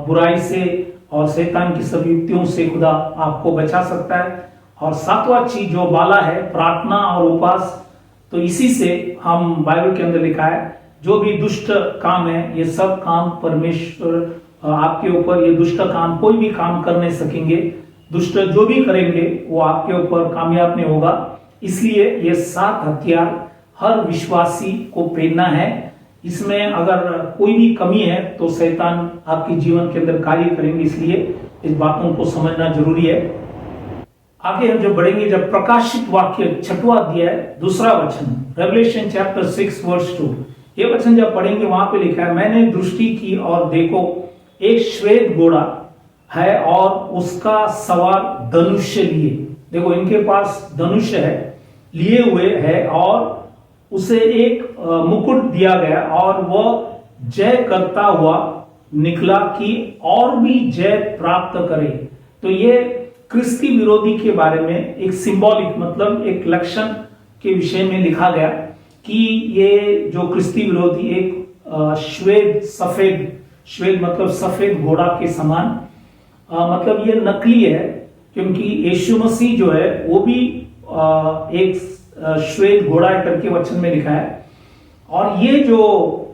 बुराई से और शैतान की सब युक्तियों से खुदा आपको बचा सकता है। और सातवां चीज जो बाला है प्रार्थना और उपवास, तो इसी से हम बाइबल के अंदर लिखा है जो भी दुष्ट काम है ये सब काम परमेश्वर आपके ऊपर, ये दुष्ट काम कोई भी काम कर नहीं सकेंगे। दुष्ट जो भी करेंगे वो आपके ऊपर कामयाब नहीं होगा। इसलिए ये 7 हथियार हर विश्वासी को पहनना है। इसमें अगर कोई भी कमी है तो शैतान आपके जीवन के अंदर कार्य करेंगे। इसलिए इस बातों को समझना जरूरी है। आगे हम जब बढ़ेंगे, जब प्रकाशित वाक्य 6वां अध्याय 2रा वचन, रेवलेशन चैप्टर 6 वर्स 2, ये वचन जब पढ़ेंगे वहां पे लिखा है मैंने दृष्टि की और देखो एक श्वेत घोड़ा है और उसका सवार धनुष लिए। देखो इनके पास धनुष है, लिए हुए है, और उसे एक मुकुट दिया गया और वह जय करता हुआ निकला कि और भी जय प्राप्त करे। तो ये क्रिस्ती विरोधी के बारे में एक सिंबॉलिक मतलब एक लक्षण के विषय में लिखा गया कि ये जो क्रिस्ती विरोधी एक श्वेत मतलब सफेद घोड़ा के समान, मतलब ये नकली है, क्योंकि यीशु मसीह जो है वो भी एक श्वेत घोड़ा करके वचन में लिखा है। और ये जो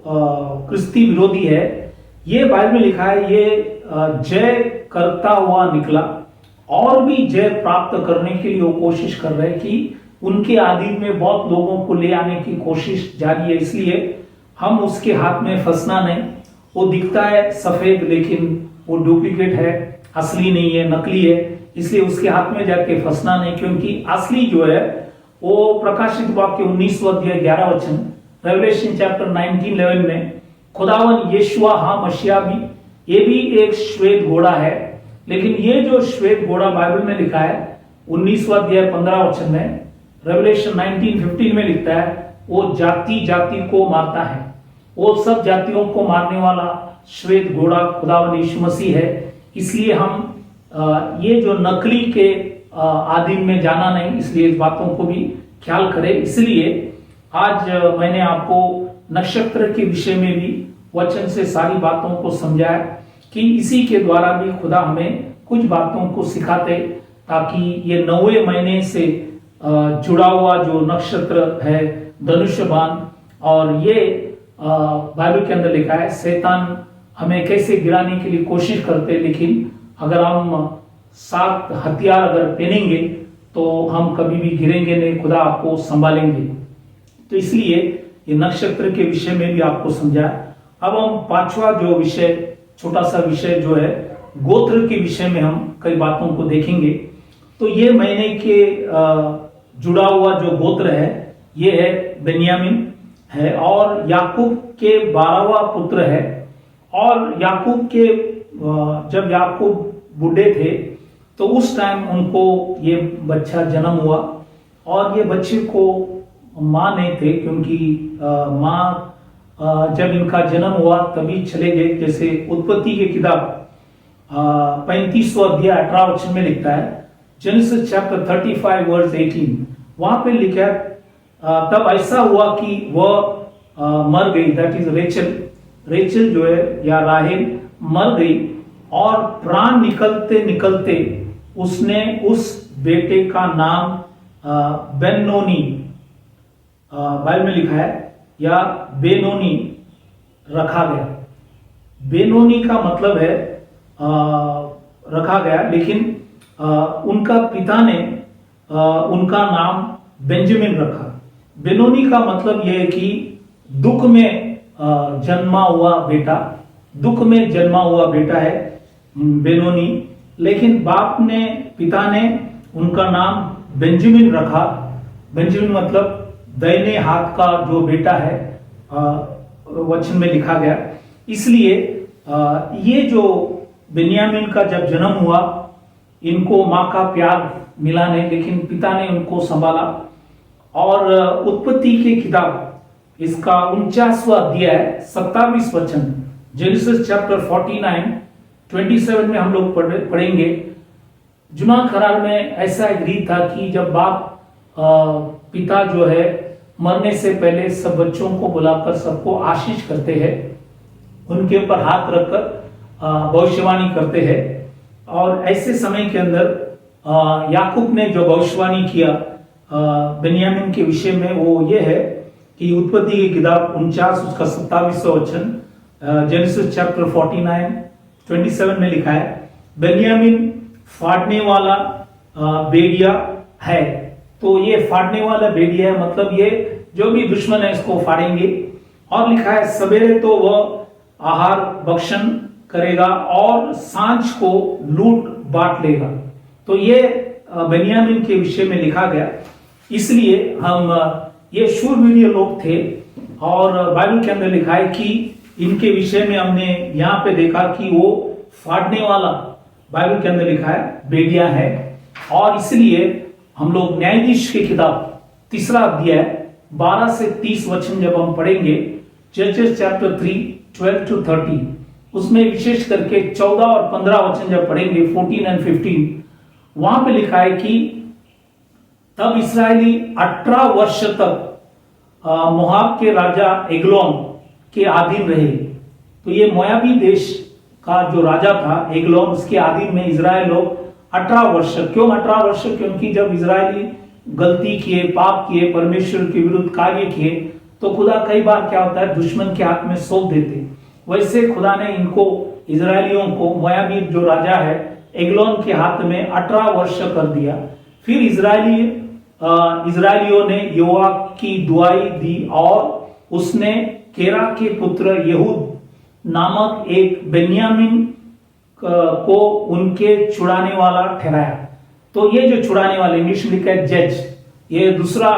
क्रिस्ती विरोधी है ये बाइबल में लिखा है, ये जय करता हुआ निकला और भी जय प्राप्त करने के लिए वो कोशिश कर रहे हैं कि उनके अधीन में बहुत लोगों को ले आने की कोशिश जारी है। इसलिए हम उसके हाथ में फंसना नहीं। वो दिखता है सफेद लेकिन वो डुप्लीकेट है, असली नहीं है, नकली है, इसलिए उसके हाथ में जाके फंसना नहीं, क्योंकि असली जो है वो प्रकाशित वाक्य 19वां अध्याय 11 वचन, रेवलेशन चैप्टर 19:11 में खुदावन यीशुआ हाँ मसीहा भी, ये भी एक श्वेत घोड़ा है। लेकिन ये जो श्वेत घोड़ा बाइबल में लिखा है 19वां अध्याय 15 वचन में, रेवलेशन 19:15 में लिखता है, वो जाति जाति को मारता है, वो सब जातियों को मारने वाला श्वेत घोड़ा खुदावन यीशु मसीह है। इसलिए हम ये जो नकली के आधीन में जाना नहीं, इसलिए इस बातों को भी ख्याल करें। इसलिए आज मैंने आपको नक्षत्र के विषय में भी वचन से सारी बातों को समझाया कि इसी के द्वारा भी खुदा हमें कुछ बातों को सिखाते, ताकि ये 9वें महीने से जुड़ा हुआ जो नक्षत्र है धनुष्यबाण, और ये बाइबल के अंदर लिखा है शैतान हमें कैसे गिराने के लिए कोशिश करते, लेकिन अगर हम 7 हथियार अगर पहनेंगे तो हम कभी भी गिरेंगे नहीं, खुदा आपको संभालेंगे। तो इसलिए ये नक्षत्र के विषय में भी आपको समझा। अब हम 5वां जो विषय, छोटा सा विषय जो है गोत्र के विषय में हम कई बातों को देखेंगे। तो ये महीने के जुड़ा हुआ जो गोत्र है ये है बेन्यामीन है, और याकूब के 12वां पुत्र है। और याकूब के जब याकूब बूढ़े थे तो उस टाइम उनको ये बच्चा जन्म हुआ, और ये बच्चे को माँ नहीं थे, क्योंकि माँ जब इनका जन्म हुआ तभी चले गए। जैसे उत्पत्ति की किताब 35वां अध्याय 18 वचन में लिखता है, जेनेसिस चैप्टर 35 वर्स 18, वहां पे लिखा है तब ऐसा हुआ कि वह मर गई, दैट इज रेचल जो है या राहेल मर गई, और प्राण निकलते निकलते उसने उस बेटे का नाम बेनोनी, बाइबल में लिखा है, या बेनोनी रखा गया। बेनोनी का मतलब है रखा गया, लेकिन उनका पिता ने उनका नाम बेंजामिन रखा। बेनोनी का मतलब यह है कि दुख में जन्मा हुआ बेटा, दुख में जन्मा हुआ बेटा है बेनोनी। लेकिन पिता ने उनका नाम बेंजामिन रखा। बेंजामिन मतलब दाहिने हाथ का जो बेटा है, वचन में लिखा गया। इसलिए ये जो बेन्यामीन का जब जन्म हुआ, इनको माँ का प्यार मिला नहीं, लेकिन पिता ने उनको संभाला। और उत्पत्ति की किताब इसका 49वां अध्याय 27 वचन, जेनेसिस चैप्टर 49:27 में हम लोग पढ़ेंगे। जुना करार में ऐसा एक रीत था कि जब बाप पिता जो है मरने से पहले सब बच्चों को बुलाकर सबको आशीष करते हैं, उनके ऊपर हाथ रखकर भविष्यवाणी करते हैं। और ऐसे समय के अंदर याकूब ने जो भविष्यवाणी किया बेन्यामीन के विषय में, वो ये है कि उत्पत्ति की किताब 49 उसका 27वां वचन, जेनेसिस चैप्टर 49:27 में लिखा है, बेन्यामीन फाड़ने वाला बेड़िया है। तो ये फाड़ने वाला बेड़िया है, मतलब ये जो भी दुश्मन है इसको फाड़ेंगे। और लिखा है सवेरे तो वह आहार भक्षण करेगा और सांझ को लूट बांट लेगा। तो ये बेन्यामीन के विषय में लिखा गया। इसलिए हम ये शूरवीर लोग थे, और बाइबल के अंदर लिखा है कि इनके विषय में हमने यहाँ पे देखा कि वो फाड़ने वाला, बाइबल के अंदर लिखा है, बेड़िया है। और इसलिए हम लोग न्यायाधीश की किताब 3 अध्याय 12 से 30 वचन जब हम पढ़ेंगे, जजेस चैप्टर 3:12-30, उसमें विशेष करके 14 और 15 वचन जब पढ़ेंगे, 14 और 15, वहां पे लिखा है कि तब इस्राएली 18 वर्ष तक मोआब के राजा एग्लोन के अधीन रहे। तो ये मोआबी देश का जो राजा था एग्लोन, उसके अधीन में इजराइल लोग 18 वर्ष। क्यों 18 वर्ष? क्योंकि जब इजरायली गलती किए, पाप किए, परमेश्वर के विरुद्ध कार्य किए, तो खुदा कई बार क्या होता है दुश्मन के हाथ में सौंप देते। वैसे खुदा ने इनको इजरायलियों को मोयाबी जो राजा है एग्लोन के हाथ में 18 वर्ष कर दिया। फिर इजरायलियों ने यहोवा की दुआई दी और उसने केरा के पुत्र यहूद नामक एक बेन्यामीन को उनके छुड़ाने वाला ठहराया। तो ये जो छुड़ाने वाले, इंग्लिश में लिखा है जज, ये दूसरा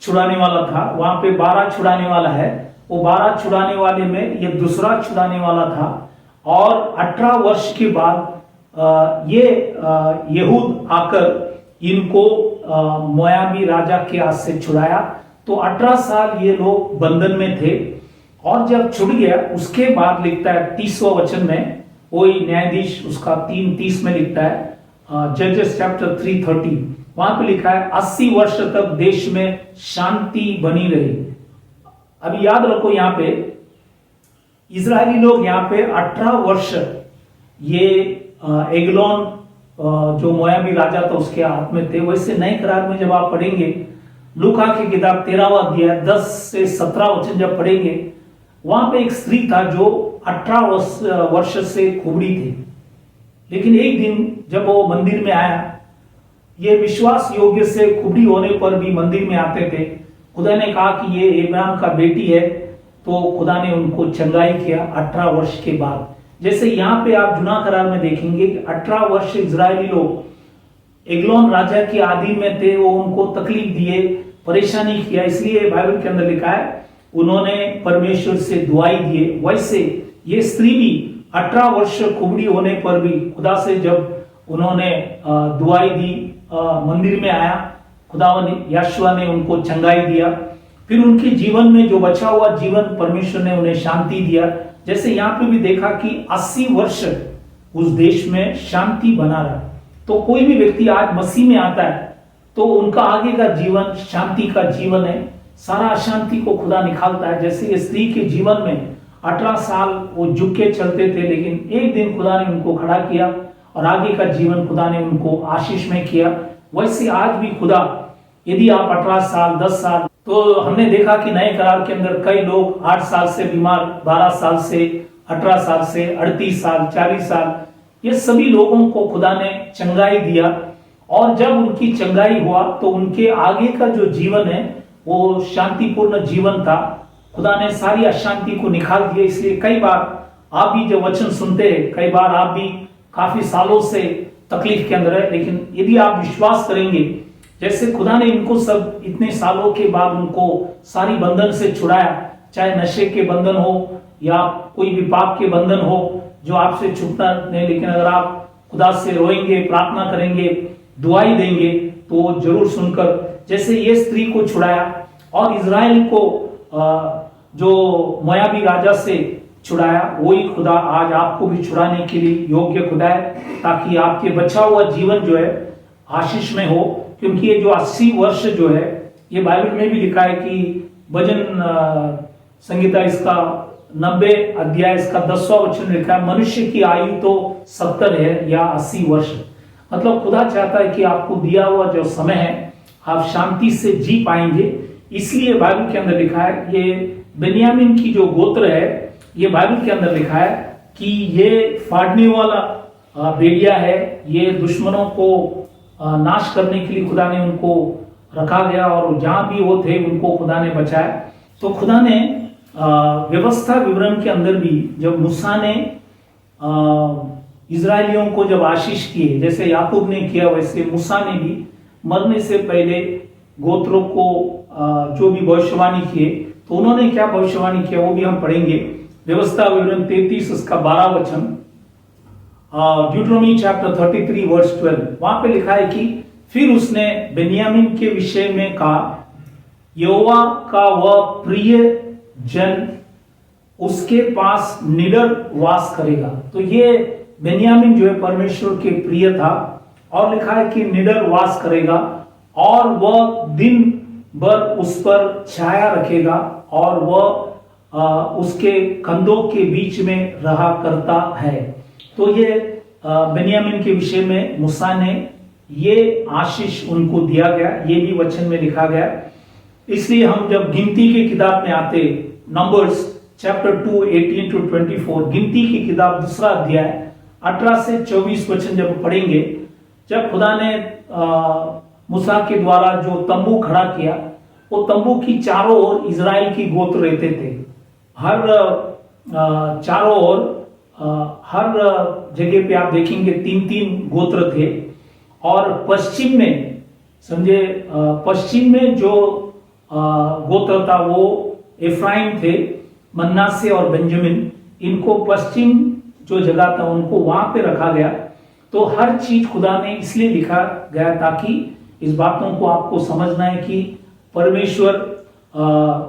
छुड़ाने वाला था। वहां पे 12 छुड़ाने वाला है, वो 12 छुड़ाने वाले में ये दूसरा छुड़ाने वाला था। और 18 वर्ष के बाद ये यहूद आकर इनको मोयाबी राजा के हाथ से छुड़ाया। तो 18 साल ये लोग बंधन में थे और जब छुट गया उसके बाद लिखता है 30वां वचन में, वही न्यायाधीश उसका 3:30 में लिखता है, जजेस चैप्टर 3:30, वहां पे लिखा है 80 वर्ष तक देश में शांति बनी रही। अभी याद रखो यहाँ पे इजरायली लोग यहाँ पे 18 वर्ष ये एग्लोन जो मोयाबी राजा था उसके हाथ में थे। वैसे नए करार में जब आप पढ़ेंगे लूका की किताब 13वां अध्याय 10 से 17 वचन जब पढ़ेंगे, वहां पे एक स्त्री था जो 18 वर्ष से कुबड़ी थी। लेकिन एक दिन जब वो मंदिर में आया, ये विश्वास योग्य से कुबड़ी होने पर भी मंदिर में आते थे। खुदा ने कहा कि ये इब्राहिम का बेटी है, तो खुदा ने उनको चंगाई किया 18 वर्ष के बाद। जैसे यहाँ पे आप जुना करार में देखेंगे कि 18 वर्ष इजरायली लोग एग्लोन राजा के आधीन में थे, वो उनको तकलीफ दिए, परेशानी किया, इसलिए बाइबल के अंदर लिखा है उन्होंने परमेश्वर से दुआई दिए। वैसे ये स्त्री भी 18 वर्ष कुबड़ी होने पर भी खुदा से जब उन्होंने दुआई दी, मंदिर में आया, खुदावन यहोवा ने उनको चंगाई दिया। फिर उनके जीवन में जो बचा हुआ जीवन परमेश्वर ने उन्हें शांति दिया। जैसे यहाँ पे भी देखा कि 80 वर्ष उस देश में शांति बना रहा। तो कोई भी व्यक्ति आज मसीह में आता है तो उनका आगे का जीवन शांति का जीवन है, सारा अशांति को खुदा निकालता है। जैसे ये स्त्री के जीवन में 18 साल वो झुक के चलते थे, लेकिन एक दिन खुदा ने उनको खड़ा किया और आगे का जीवन खुदा ने उनको आशीष में किया। वैसे आज भी खुदा, यदि आप 18 साल 10 साल, तो हमने देखा कि नए करार के अंदर कई लोग 8 साल से बीमार, 12 साल से, 18 साल से, 38 साल, 40 साल, ये सभी लोगों को खुदा ने चंगाई दिया। और जब उनकी चंगाई हुआ तो उनके आगे का जो जीवन है वो शांतिपूर्ण जीवन था। खुदा ने सारी अशांति को निकाल दिया। इसलिए कई बार आप भी जब वचन सुनते हैं, कई बार आप भी काफी सालों से तकलीफ के अंदर है, लेकिन यदि आप विश्वास करेंगे, जैसे खुदा ने इनको सब इतने सालों के बाद उनको सारी बंधन से छुड़ाया, चाहे नशे के बंधन हो या कोई भी पाप के बंधन हो जो आपसे छूटना नहीं, लेकिन अगर आप खुदा से रोएंगे, प्रार्थना करेंगे, दुआई देंगे, तो जरूर सुनकर, जैसे ये स्त्री को छुड़ाया और इजराइल को जो मोयाबी राजा से छुड़ाया, वही खुदा आज आपको भी छुड़ाने के लिए योग्य खुदा है, ताकि आपके बचा हुआ जीवन जो है आशीष में हो। क्योंकि ये जो 80 वर्ष जो है, ये बाइबल में भी लिखा है कि भजन संहिता इसका 90 अध्याय इसका 10वां वचन लिखा है, मनुष्य की आयु तो 70 है या 80 वर्ष। मतलब खुदा चाहता है कि आपको दिया हुआ जो समय है आप शांति से जी पाएंगे। इसलिए बाइबल के अंदर लिखा है, ये बेन्यामीन की जो गोत्र है, ये बाइबल के अंदर लिखा है कि ये फाड़ने वाला भेड़िया है, ये दुश्मनों को नाश करने के लिए खुदा ने उनको रखा गया और जहां भी वो थे उनको खुदा ने बचाया। तो खुदा ने व्यवस्था विवरण के अंदर भी जब मूसा ने इजरायलियों को जब आशीष किए, जैसे याकूब ने किया, वैसे मूसा ने भी मरने से पहले गोत्रों को जो भी भविष्यवाणी किए, तो उन्होंने क्या भविष्यवाणी किया वो भी हम पढ़ेंगे। व्यवस्था विवरण 33 उसका 12 वचन, ड्यूटरोनॉमी चैप्टर 33 वर्स 12, वहां पे लिखा है कि फिर उसने बेन्यामीन के विषय में कहा, यहोवा का वह प्रिय जन उसके पास निडर वास करेगा। तो ये बेन्यामीन जो है परमेश्वर के प्रिय था, और लिखा है कि निडर वास करेगा और वह दिन भर उस पर छाया रखेगा और वह उसके कंधों के बीच में रहा करता है। तो ये बेन्यामीन के विषय में मूसा ने ये आशीष उनको दिया गया, ये भी वचन में लिखा गया। इसलिए हम जब गिनती की किताब में आते, नंबर्स चैप्टर 2 18 to 24, गिनती की किताब दूसरा अध्याय 18 से 24 वचन जब पढ़ेंगे, जब खुदा ने मूसा के द्वारा जो तंबू खड़ा किया, वो तंबू की चारों ओर इजराइल की गोत्र रहते थे। हर चारों ओर हर जगह पे आप देखेंगे 3-3 गोत्र थे। और पश्चिम में समझे, पश्चिम में जो गोत्र था वो इफ्राइम थे, मन्नासे और बेंजामिन। इनको पश्चिम जो जगह था उनको वहां पे रखा गया। तो हर चीज खुदा ने इसलिए लिखा गया ताकि इस बातों को आपको समझना है कि परमेश्वर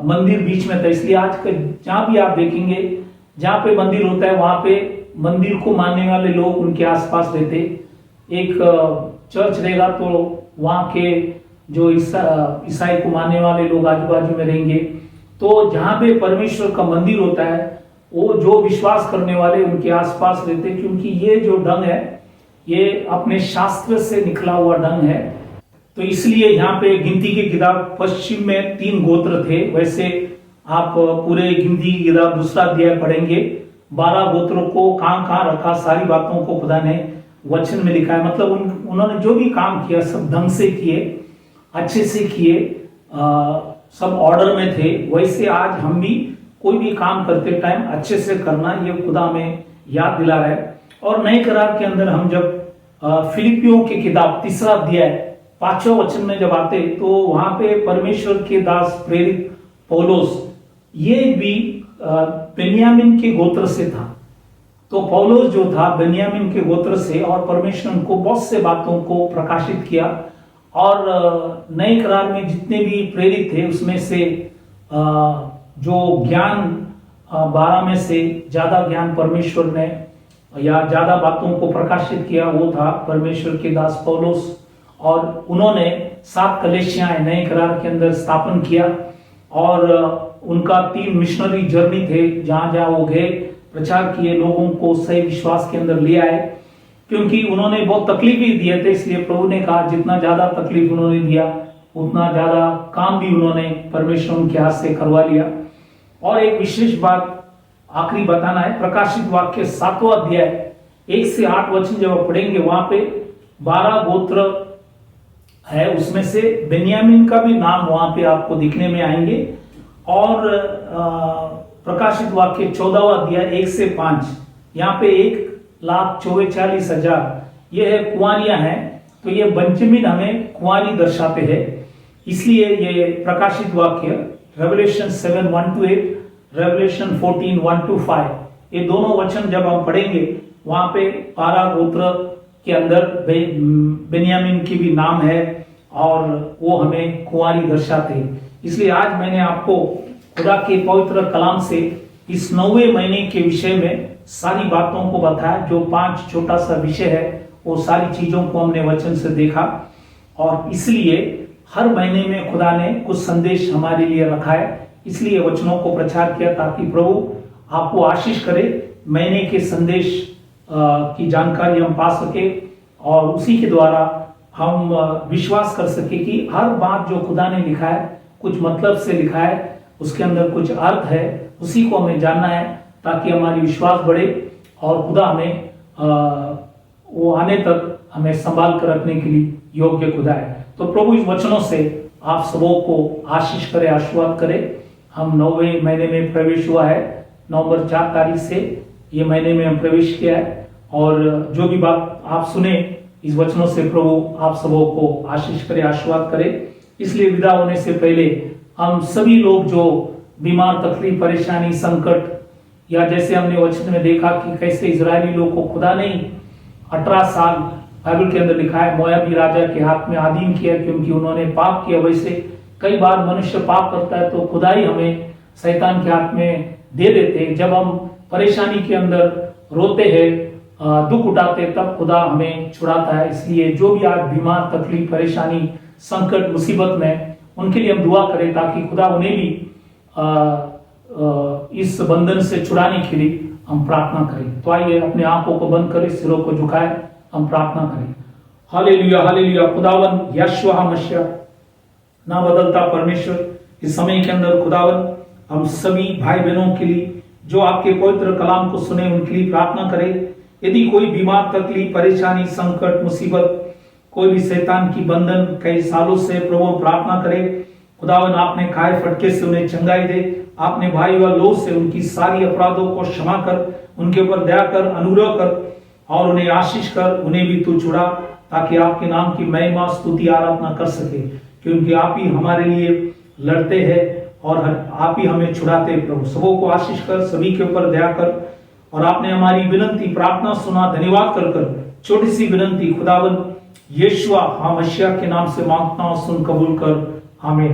मंदिर बीच में था। इसलिए आज जहां भी आप देखेंगे, जहां पे मंदिर होता है वहां पे मंदिर को मानने वाले लोग उनके आसपास रहते। एक चर्च रहेगा तो वहां के जो ईसाई को मानने वाले लोग आजू बाजू में रहेंगे। तो जहां पे परमेश्वर का मंदिर होता है, वो जो विश्वास करने वाले उनके आसपास रहते, क्योंकि ये जो ढंग है ये अपने शास्त्र से निकला हुआ ढंग है। तो इसलिए यहाँ पे गिनती की किताब पश्चिम में 3 गोत्र थे। वैसे आप पूरे गिनती की किताब दूसरा अध्याय पढ़ेंगे, 12 गोत्रों को कहां रखा, सारी बातों को खुदा ने वचन में लिखा है। मतलब उन्होंने जो भी काम किया सब ढंग से किए, अच्छे से किए, सब ऑर्डर में थे। वैसे आज हम भी कोई भी काम करते टाइम अच्छे से करना, ये खुदा में याद दिला रहा है। और नए करार के अंदर हम जब फिलिपियों की किताब तीसरा अध्याय 5वां वचन में जब आते, तो वहां पे परमेश्वर के दास प्रेरित पौलुस, ये भी बेन्यामीन के गोत्र से था। तो पौलुस जो था बेन्यामीन के गोत्र से, और परमेश्वर को बहुत से बातों को प्रकाशित किया। और नए करार में जितने भी प्रेरित थे उसमें से जो ज्ञान 12 में से ज्यादा ज्ञान परमेश्वर ने या ज्यादा बातों को प्रकाशित किया वो था परमेश्वर के दास पौलुस। और उन्होंने 7 कलीसियाएं नए करार के अंदर स्थापन किया। और उनका 3 मिशनरी जर्नी थे, जहां जहां वो गए, प्रचार किए, लोगों को सही विश्वास के अंदर ले आए। क्योंकि उन्होंने बहुत तकलीफ भी दिए थे, इसलिए प्रभु ने कहा जितना ज्यादा तकलीफ उन्होंने दिया उतना ज्यादा काम भी उन्होंने परमेश्वर उनके हाथ से करवा लिया। और एक विशेष बात आखिरी बताना है, प्रकाशित वाक्य 7वां अध्याय 1 से 8 वचन जब आप पढ़ेंगे, वहां पे 12 गोत्र है, उसमें से बेन्यामीन का भी नाम वहां पे आपको दिखने में आएंगे। और प्रकाशित वाक्य 14वां अध्याय 1 से 5, यहाँ पे 1,44,000 ये है कुंवारियां हैं। तो ये बेंजामिन हमें कुंवारी दर्शाते हैं। इसलिए ये प्रकाशित वाक्य रेवलेशन 7:1-8, रेवलेशन 14:1-5, ये दोनों वचन जब हम पढ़ेंगे वहां पे 12 गोत्र के अंदर बेन्यामीन की भी नाम है और वो हमें कुंवारी दर्शाते हैं। इसलिए आज मैंने आपको खुदा के पवित्र कलाम से इस 9वें महीने के विषय में सारी बातों को बताया। जो 5 छोटा सा विषय है वो सारी चीजों को हमने वचन से देखा। और इसलिए हर महीने में खुदा ने कुछ संदेश हमारे लिए रखा है, इसलिए वचनों को प्रचार किया ताकि प्रभु आपको आशीष करे, महीने के संदेश की जानकारी हम पा सके और उसी के द्वारा हम विश्वास कर सके कि हर बात जो खुदा ने लिखा है कुछ मतलब से लिखा है, उसके अंदर कुछ अर्थ है, उसी को हमें जानना है ताकि हमारी विश्वास बढ़े और खुदा हमें वो आने तक हमें संभाल कर रखने के लिए योग्य खुदा है। तो प्रभु इस वचनों से आप सबों को आशीष करे, आशीर्वाद करे। हम 9वें महीने में प्रवेश हुआ है, नवंबर 4 तारीख से ये महीने में हम प्रवेश किया है। और जो भी बात आप सुने इस वचनों से प्रभु आप सबों को आशीष करे, आशीर्वाद करे। इसलिए विदा होने से पहले हम सभी लोग जो बीमार, तकलीफ, परेशानी, संकट, या जैसे हमने वचन में देखा कि कैसे इजरायली लोग को खुदा ने 18 साल बाइबल के अंदर लिखा है मोयाबी राजा के हाथ में अधीन किया क्योंकि उन्होंने पाप किया। वैसे कई बार मनुष्य पाप करता है तो खुदा ही हमें शैतान के हाथ में दे देते हैं। जब हम परेशानी के अंदर रोते हैं, दुख उठाते हैं, तब खुदा हमें छुड़ाता है। इसलिए जो भी आज बीमार, तकलीफ, परेशानी, संकट, मुसीबत में, उनके लिए हम दुआ करें ताकि खुदा उन्हें भी इस बंधन से छुड़ाने के लिए हम प्रार्थना करें। तो आइए अपने आंखों को बंद करें, सिरों को झुकाएं, हम प्रार्थना करें। Hallelujah, hallelujah. खुदावन यहोवा मसीह, ना बदलता परमेश्वर, इस समय के अंदर खुदावन हम सभी भाई बहनों के लिए जो आपके पवित्र कलाम को सुने उनके लिए प्रार्थना करें। यदि कोई बीमार, तकलीफ, परेशानी, संकट, मुसीबत, कोई भी शैतान की बंधन कई सालों से, प्रभु प्रार्थना करें खुदावन आपने खाए फटके से उन्हें चंगाई दे। आपने भाई व लोग से उनकी सारी अपराधों को क्षमा कर, उनके ऊपर दया कर, अनुग्रह कर और उन्हें आशीष कर, उन्हें भी तू छुड़ा, ताकि आपके नाम की महिमा, स्तुति, आराधना कर सके, क्योंकि आप ही हमारे लिए लड़ते हैं और आप ही हमें छुड़ाते हैं। प्रभु सबों को आशीष कर, सभी के ऊपर दया कर, और आपने हमारी विनती प्रार्थना सुना, धन्यवाद कर कर छोटी सी विनती खुदावन यीशु मसीह के नाम से मांगता हूं, सुन कबूल कर, आमीन।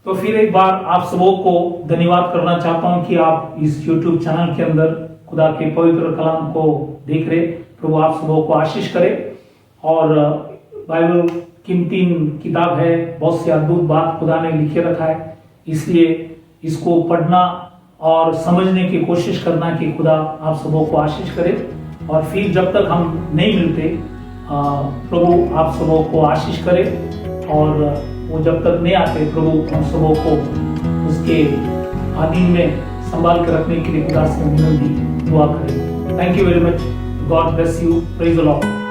तो फिर एक बार आप सबों को धन्यवाद करना चाहता हूं कि आप इस YouTube चैनल के अंदर खुदा के पवित्र कलाम को देख रहे। प्रभु आप सबों को आशीष करे। और बाइबल कीमती किताब है, बहुत सी अद्भुत बात खुदा ने लिखे रखा है, इसलिए इसको पढ़ना और समझने की कोशिश करना कि खुदा आप सबों को आशीष करे। और फिर जब तक हम नहीं मिलते, प्रभु आप सबों को आशीष करे, और वो जब तक नहीं आते प्रभु हम सबों को उसके अधीन में संभाल कर रखने के लिए खुदा से विनती दुआ करें। Thank you very much. God bless you. Praise the Lord.